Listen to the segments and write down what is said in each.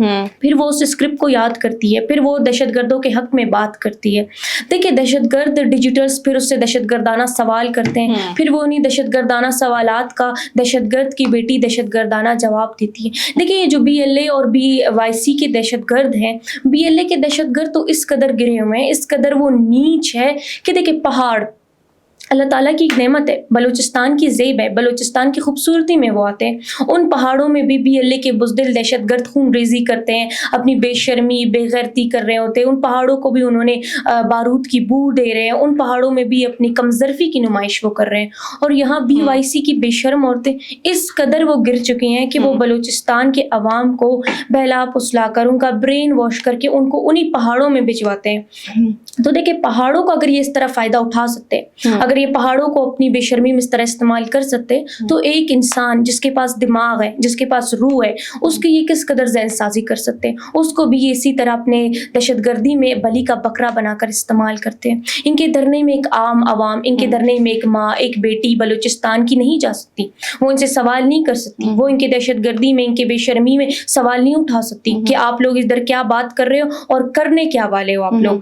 پھر وہ اس اسکرپٹ کو یاد کرتی ہے, پھر وہ دہشت گردوں کے حق میں بات کرتی ہے. دیکھیں دہشت گرد ڈیجیٹلز پھر اس سے دہشت گردانہ سوال کرتے ہیں, پھر وہ انہیں دہشت گردانہ سوالات کا دہشت گرد کی بیٹی دہشت گردانہ جواب دیتی ہے. دیکھیں یہ جو BLA اور BYC کے دہشت گرد ہیں, BLA کے دہشت گرد تو اس قدر گرے ہوئے ہیں, اس قدر وہ نیچ ہے کہ دیکھیں پہاڑ اللہ تعالیٰ کی ایک نعمت ہے, بلوچستان کی زیب ہے, بلوچستان کی خوبصورتی میں وہ آتے ہیں. ان پہاڑوں میں بھی BLA کے بزدل دہشت گرد خون ریزی کرتے ہیں, اپنی بے شرمی بے غیرتی کر رہے ہوتے ہیں. ان پہاڑوں کو بھی انہوں نے بارود کی بو دے رہے ہیں, ان پہاڑوں میں بھی اپنی کمزرفی کی نمائش وہ کر رہے ہیں. اور یہاں BYC کی بے شرم عورتیں اس قدر وہ گر چکی ہیں کہ وہ بلوچستان کے عوام کو بہلا پسلا کر ان کا برین واش کر کے ان کو انہی پہاڑوں میں بھجواتے ہیں. تو دیکھیں پہاڑوں کو اگر یہ اس طرح فائدہ اٹھا سکتے, اگر یہ پہاڑوں کو اپنی بے شرمی میں اس طرح استعمال کر سکتے, تو ایک انسان جس کے پاس دماغ ہے, جس کے پاس روح ہے, اس کی یہ کس قدر ذہن سازی کر سکتے ہیں. اس کو بھی اسی طرح اپنے دہشت گردی میں بلی کا بکرا بنا کر استعمال کرتے ہیں. ان کے دھرنے میں ایک عام عوام, ان کے دھرنے میں ایک ماں, ایک بیٹی بلوچستان کی نہیں جا سکتی, وہ ان سے سوال نہیں کر سکتی, وہ ان کے دہشت گردی میں, ان کے بے شرمی میں سوال نہیں اٹھا سکتی کہ آپ لوگ ادھر کیا بات کر رہے ہو اور کرنے کیا والے ہو آپ لوگ.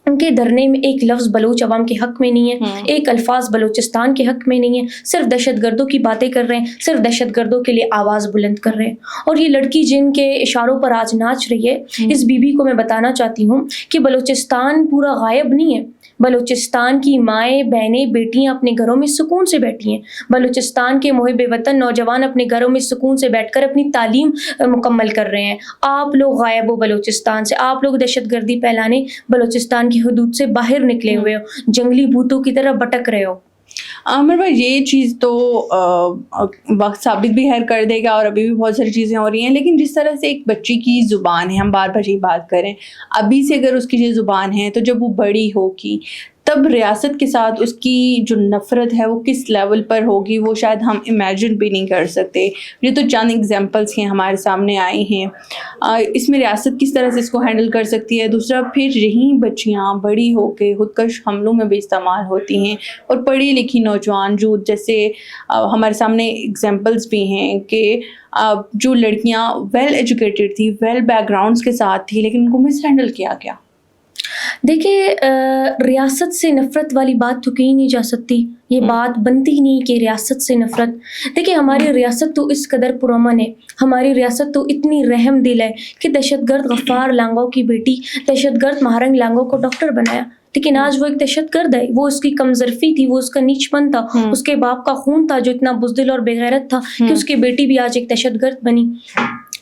ان کے دھرنے میں ایک لفظ بلوچ عوام کے حق میں نہیں ہے, ایک الفاظ بلوچستان کے حق میں نہیں ہے, صرف دہشت گردوں کی باتیں کر رہے ہیں, صرف دہشت گردوں کے لیے آواز بلند کر رہے ہیں. اور یہ لڑکی جن کے اشاروں پر آج ناچ رہی ہے, اس بی کو میں بتانا چاہتی ہوں کہ بلوچستان پورا غائب نہیں ہے. بلوچستان کی مائیں بہنیں بیٹیاں اپنے گھروں میں سکون سے بیٹھی ہیں. بلوچستان کے محب وطن نوجوان اپنے گھروں میں سکون سے بیٹھ کر اپنی تعلیم مکمل کر رہے ہیں. آپ لوگ غائب ہو بلوچستان سے, آپ لوگ دہشت گردی پھیلانے بلوچستان کی حدود سے باہر نکلے ہوئے ہو, جنگلی بھوتوں کی طرح بھٹک رہے ہو. عامر بھائی یہ چیز تو وقت ثابت بھی خیر کر دے گا, اور ابھی بھی بہت ساری چیزیں ہو رہی ہیں, لیکن جس طرح سے ایک بچی کی زبان ہے, ہم بار بار یہ بات کریں, ابھی سے اگر اس کی یہ زبان ہے تو جب وہ بڑی ہوگی تب ریاست کے ساتھ اس کی جو نفرت ہے وہ کس لیول پر ہوگی, وہ شاید ہم امیجن بھی نہیں کر سکتے. یہ تو چند ایگزامپلس ہیں ہمارے سامنے آئے ہیں. اس میں ریاست کس طرح سے اس کو ہینڈل کر سکتی ہے. دوسرا پھر یہی بچیاں بڑی ہو کے خودکش حملوں میں بھی استعمال ہوتی ہیں, اور پڑھی لکھی نوجوان جو جیسے ہمارے سامنے ایگزامپلس بھی ہیں کہ جو لڑکیاں ویل ایجوکیٹڈ تھی, ویل بیک گراؤنڈس کے ساتھ تھی, لیکن ان کو مس ہینڈل کیا گیا. دیکھیں ریاست سے نفرت والی بات تو کہیں نہیں جا سکتی, یہ بات بنتی نہیں کہ ریاست سے نفرت. دیکھیں ہماری ریاست تو اس قدر پرامن ہے, ہماری ریاست تو اتنی رحم دل ہے کہ دہشت گرد غفار لانگو کی بیٹی دہشت گرد مہارنگ لانگو کو ڈاکٹر بنایا, لیکن آج وہ ایک دہشت گرد ہے. وہ اس کی کمزرفی تھی, وہ اس کا نیچ پن تھا, اس کے باپ کا خون تھا جو اتنا بزدل اور بے غیرت تھا کہ اس کی بیٹی بھی آج ایک دہشت گرد بنی.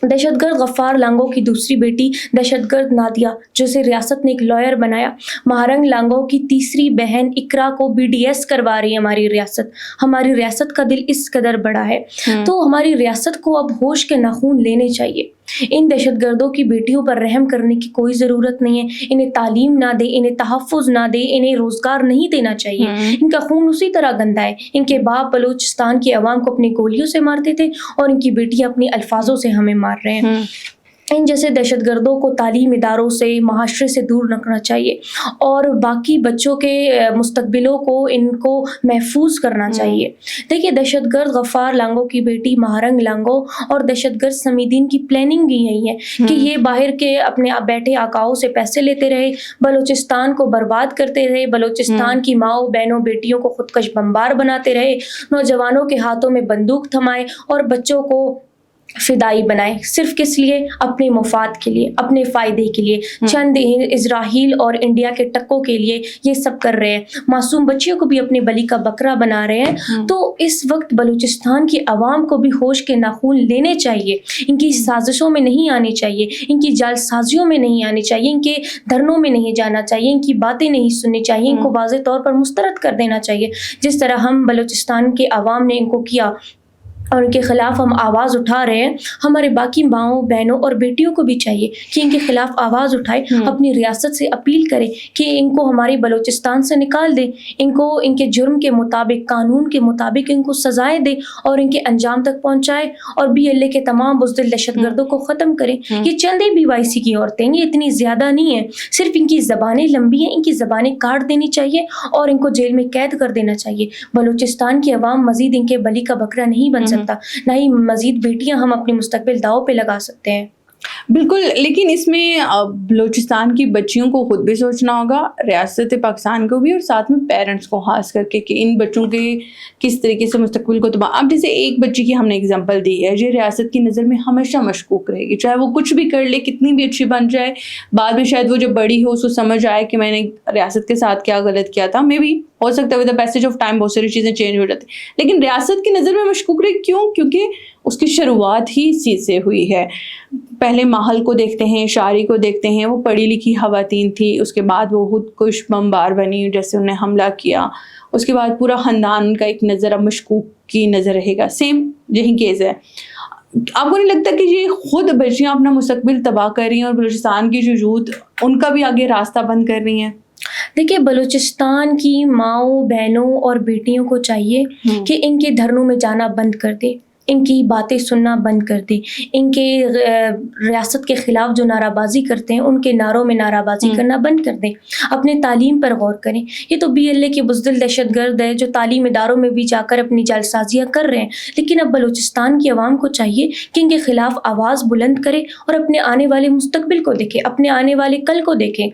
دہشت گرد غفار لانگو کی دوسری بیٹی دہشت گرد نادیہ, جسے ریاست نے ایک لائر بنایا. مہارنگ لانگو کی تیسری بہن اقرا کو BDS کروا رہی ہے ہماری ریاست. ہماری ریاست کا دل اس قدر بڑا ہے. تو ہماری ریاست کو اب ہوش کے ناخون لینے چاہیے. ان دہشت گردوں کی بیٹیوں پر رحم کرنے کی کوئی ضرورت نہیں ہے. انہیں تعلیم نہ دے, انہیں تحفظ نہ دے, انہیں روزگار نہیں دینا چاہیے. ان کا خون اسی طرح گندا ہے. ان کے باپ بلوچستان کے عوام کو اپنی گولیوں سے مارتے تھے, اور ان کی بیٹیاں اپنی الفاظوں سے ہمیں مار رہے ہیں. ان جیسے دہشت گردوں کو تعلیم اداروں سے, معاشرے سے دور رکھنا چاہیے, اور باقی بچوں کے مستقبلوں کو ان کو محفوظ کرنا چاہیے. دیکھیے دہشت گرد غفار لانگو کی بیٹی مہارنگ لانگو اور دہشت گرد سمیدین کی پلاننگ بھی یہی ہے کہ یہ باہر کے اپنے بیٹھے آقاؤں سے پیسے لیتے رہے, بلوچستان کو برباد کرتے رہے, بلوچستان کی ماؤں بہنوں بیٹیوں کو خودکش بمبار بناتے رہے, نوجوانوں کے ہاتھوں میں بندوق تھمائے اور بچوں کو فدائی بنائے, صرف کس لیے؟ اپنے مفاد کے لیے, اپنے فائدے کے لیے, چند اسرائیل اور انڈیا کے ٹکوں کے لیے یہ سب کر رہے ہیں. معصوم بچیوں کو بھی اپنے بلی کا بکرا بنا رہے ہیں. تو اس وقت بلوچستان کی عوام کو بھی ہوش کے ناخون لینے چاہیے. ان کی سازشوں میں نہیں آنی چاہیے, ان کی جال سازیوں میں نہیں آنی چاہیے, ان کے دھرنوں میں نہیں جانا چاہیے, ان کی باتیں نہیں سننی چاہیے, ان کو واضح طور پر مسترد کر دینا چاہیے. جس طرح ہم بلوچستان کے عوام نے ان کو کیا اور ان کے خلاف ہم آواز اٹھا رہے ہیں, ہمارے باقی ماؤں بہنوں اور بیٹیوں کو بھی چاہیے کہ ان کے خلاف آواز اٹھائے, اپنی ریاست سے اپیل کرے کہ ان کو ہماری بلوچستان سے نکال دے, ان کو ان کے جرم کے مطابق, قانون کے مطابق ان کو سزائیں دے اور ان کے انجام تک پہنچائے, اور BLA کے تمام بزدل دہشت گردوں کو ختم کرے. یہ چند BYC کی عورتیں, یہ اتنی زیادہ نہیں ہیں, صرف ان کی زبانیں لمبی ہیں, ان کی زبانیں کاٹ دینی چاہیے اور ان کو جیل میں قید کر دینا چاہیے. بلوچستان کی عوام مزید ان کے بلی کا بکرا نہیں بن سکتا, نہ ہی مزید بیٹیاں ہم اپنے مستقبل داؤ پہ لگا سکتے ہیں. بالکل، لیکن اس میں بلوچستان کی بچیوں کو خود بھی سوچنا ہوگا، ریاست پاکستان کو بھی، اور ساتھ میں پیرنٹس کو خاص کر کے کہ ان بچوں کے کس طریقے سے مستقبل کو تباہ. اب جیسے ایک بچی کی ہم نے اگزامپل دی ہے، یہ ریاست کی نظر میں ہمیشہ مشکوک رہے گی، چاہے وہ کچھ بھی کر لے، کتنی بھی اچھی بن جائے، بعد میں شاید وہ جب بڑی ہو اس کو سمجھ آئے کہ میں نے ریاست کے ساتھ کیا غلط کیا تھا. مے بی ہو سکتا ہے with the passage of time بہت ساری چیزیں چینج ہو جاتی، لیکن ریاست کی نظر میں مشکوک رہے. کیوں؟ کیونکہ اس کی شروعات ہی اسی سے ہوئی ہے. پہلے ماحول کو دیکھتے ہیں، شاعری کو دیکھتے ہیں، وہ پڑھی لکھی خواتین تھی، اس کے بعد وہ خود کش بمبار بنی جیسے انہیں حملہ کیا، اس کے بعد پورا خاندان ان کا ایک نظر اب مشکوک کی نظر رہے گا. سیم یہی کیس ہے. آپ کو نہیں لگتا کہ یہ خود بچیاں اپنا مستقبل تباہ کر رہی ہیں اور بلوچستان کی جو یوتھ ان کا بھی آگے راستہ بند کر رہی ہیں؟ دیکھیے، بلوچستان کی ماؤں، بہنوں اور بیٹیوں کو چاہیے کہ ان کے دھرنوں میں جانا بند کر دے، ان کی باتیں سننا بند کر دے، ان کے ریاست کے خلاف جو نعرہ بازی کرتے ہیں ان کے نعروں میں نعرہ بازی کرنا بند کر دیں، اپنے تعلیم پر غور کریں. یہ تو BLA کے بزدل دہشت گرد ہے جو تعلیم اداروں میں بھی جا کر اپنی جعل سازیاں کر رہے ہیں، لیکن اب بلوچستان کی عوام کو چاہیے کہ ان کے خلاف آواز بلند کرے اور اپنے آنے والے مستقبل کو دیکھے، اپنے آنے والے کل کو دیکھے.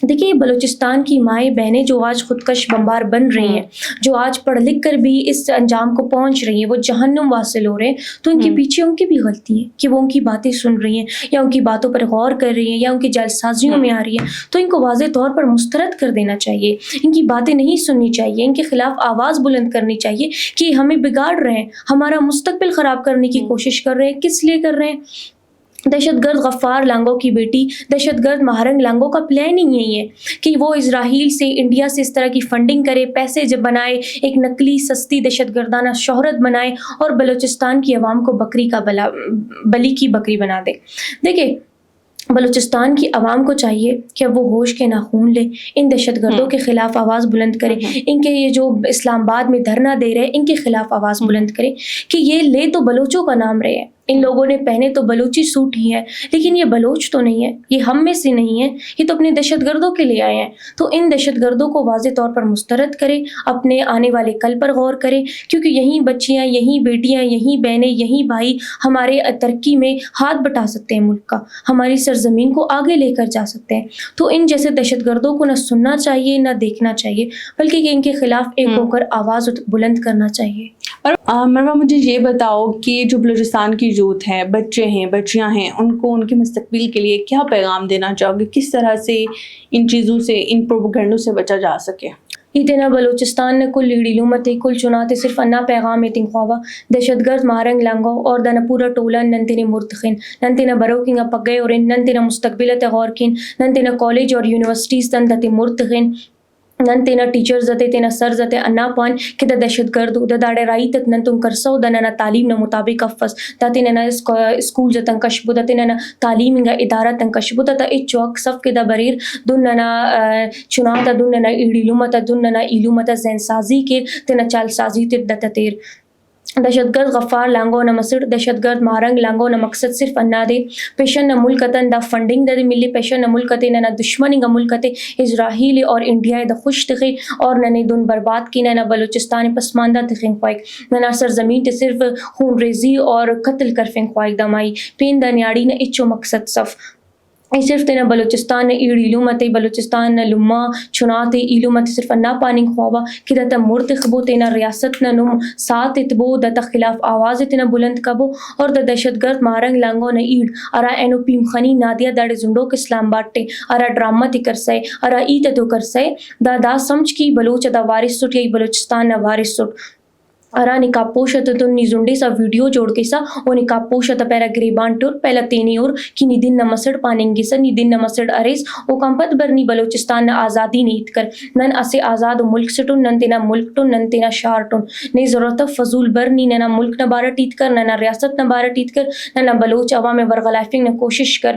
دیکھیے، بلوچستان کی مائیں بہنیں جو آج خودکش بمبار بن رہی ہیں، جو آج پڑھ لکھ کر بھی اس انجام کو پہنچ رہی ہیں، وہ جہنم واصل ہو رہے ہیں، تو ان کے پیچھے ان کی بھی غلطی ہے کہ وہ ان کی باتیں سن رہی ہیں یا ان کی باتوں پر غور کر رہی ہیں یا ان کی جعل سازیوں میں آ رہی ہیں. تو ان کو واضح طور پر مسترد کر دینا چاہیے، ان کی باتیں نہیں سننی چاہیے، ان کے خلاف آواز بلند کرنی چاہیے کہ ہمیں بگاڑ رہے ہیں، ہمارا مستقبل خراب کرنے کی کوشش کر رہے ہیں. کس لیے کر رہے ہیں؟ دہشت گرد غفار لانگو کی بیٹی، دہشت گرد مہرنگ لانگو کا پلان ہی یہی ہے کہ وہ اسرائیل سے، انڈیا سے اس طرح کی فنڈنگ کرے، پیسے جب بنائے، ایک نقلی سستی دہشت گردانہ شہرت بنائے اور بلوچستان کی عوام کو بکری کا بلی کی بکری بنا دے. دیکھیں، بلوچستان کی عوام کو چاہیے کہ اب وہ ہوش کے ناخون لے، ان دہشت گردوں کے خلاف آواز بلند کرے، ان کے یہ جو اسلام آباد میں دھرنا دے رہے ہیں ان کے خلاف آواز بلند کرے کہ یہ لے تو بلوچوں کا نام رہے ہیں، ان لوگوں نے پہنے تو بلوچی سوٹ ہی ہے، لیکن یہ بلوچ تو نہیں ہے، یہ ہم میں سے نہیں ہے، یہ تو اپنے دہشت گردوں کے لیے آئے ہیں. تو ان دہشت گردوں کو واضح طور پر مسترد کرے، اپنے آنے والے کل پر غور کرے، کیونکہ یہی بچیاں، یہی بیٹیاں، یہی بہنیں، یہی بھائی ہمارے ترقی میں ہاتھ بٹا سکتے ہیں، ملک کا، ہماری سرزمین کو آگے لے کر جا سکتے ہیں. تو ان جیسے دہشت گردوں کو نہ سننا چاہیے نہ دیکھنا چاہیے، بلکہ کہ ان کے خلاف ایک ہو کر آواز بلند کرنا چاہیے. اور مروہ مجھے یہ بتاؤ کہ جو بلوچستان کی یوتھ ہے، بچے ہیں، بچیاں ہیں، ان کو ان کے مستقبل کے لیے کیا پیغام دینا چاہو گے؟ کس طرح سے ان چیزوں سے، ان پروپیگنڈوں سے بچا جا سکے؟ ایتنا بلوچستان نے کل لیڑی لومتے کل چناتے صرف انا پیغام ایتن خواہ دہشت گرد مارنگ لانگو اور دنا پورا ٹولا ننتنے مرتخن ننتنا بروکنگ پگے اور ننتنا مستقبل غورکن ننتنا کالج اور یونیورسٹیز تندتے مرتخن نن تینا ٹیچرز دتے تینا سرز دتے انا پان کہ دا دہشت گرد دا داڑے رائی تک نن تم کرسو دنا تعلیم نہ مطابق افس دا تینا اسکول جتن کشبو دا تینا تعلیم کا ادارہ تن کشبو دا ای چوک صف کے دا بریر دننا چناتا دننا ایڑی لومتا دننا ایلومتا زین سازی کے تینا چال سازی تے دتا تیر دہشت گرد غفار لانگو نہ مسڑ دہشت گرد مارنگ لانگو نہ مقصد صرف انا دے پیشن نہ ملکتن دا فنڈنگ دے ملی پیشن نہ ملکتے نہ دشمنی نہ ملکتے اسرائیل اور انڈیا دا خوش تخے اور نہ دن برباد کی نہ بلوچستان پسماندہ تخیں خواہک نہ سرزمین تے صرف خون ریزی اور قتل کر فیں خواہک دمائی پین دا نیاڑی نہ اچو مقصد صف ای صرف تینا بلوچستان نے ایڑی لومتے بلوچستان نے لما چناتے ایلومتے صرف انا پانی خوابا کہ دتا مرتخبو تینا ریاست نہ نم ساتھ اتبو دتا خلاف آواز تینا بلند کبو اور دا دہشت گرد مارنگ لانگو نے ایڑ ارا اینو پیم خنی نادیا داڑے زندو کے اسلام باٹے ارا ڈرامہ تی کرسے ارا ایت تو کرسے دا سمجھ کی بلوچ دا وارث سٹ یا بلوچستان نہ وارث سٹ ارا نکاب پوشت تو نی زنڈے سا ویڈیو جوڑ کے سا وہ نکاب پوشت پہلا گریبان ٹور پہلا تینی اور کی نی دن نہ مسڑ پاننگی سا نی دن نہ مسڑ اریس او کمپت برنی بلوچستان نہ آزادی نیت کر نن اسے آزاد ملک سٹون نن تینا ملک ٹون نن تینا شہر ٹون نی ضرورت فضول برنی نہ ملک نہ بارا ٹیت کر نہ ریاست نہ بارا ٹیت کر نہ بلوچ عوام ورغلائفنگ نہ کوشش کر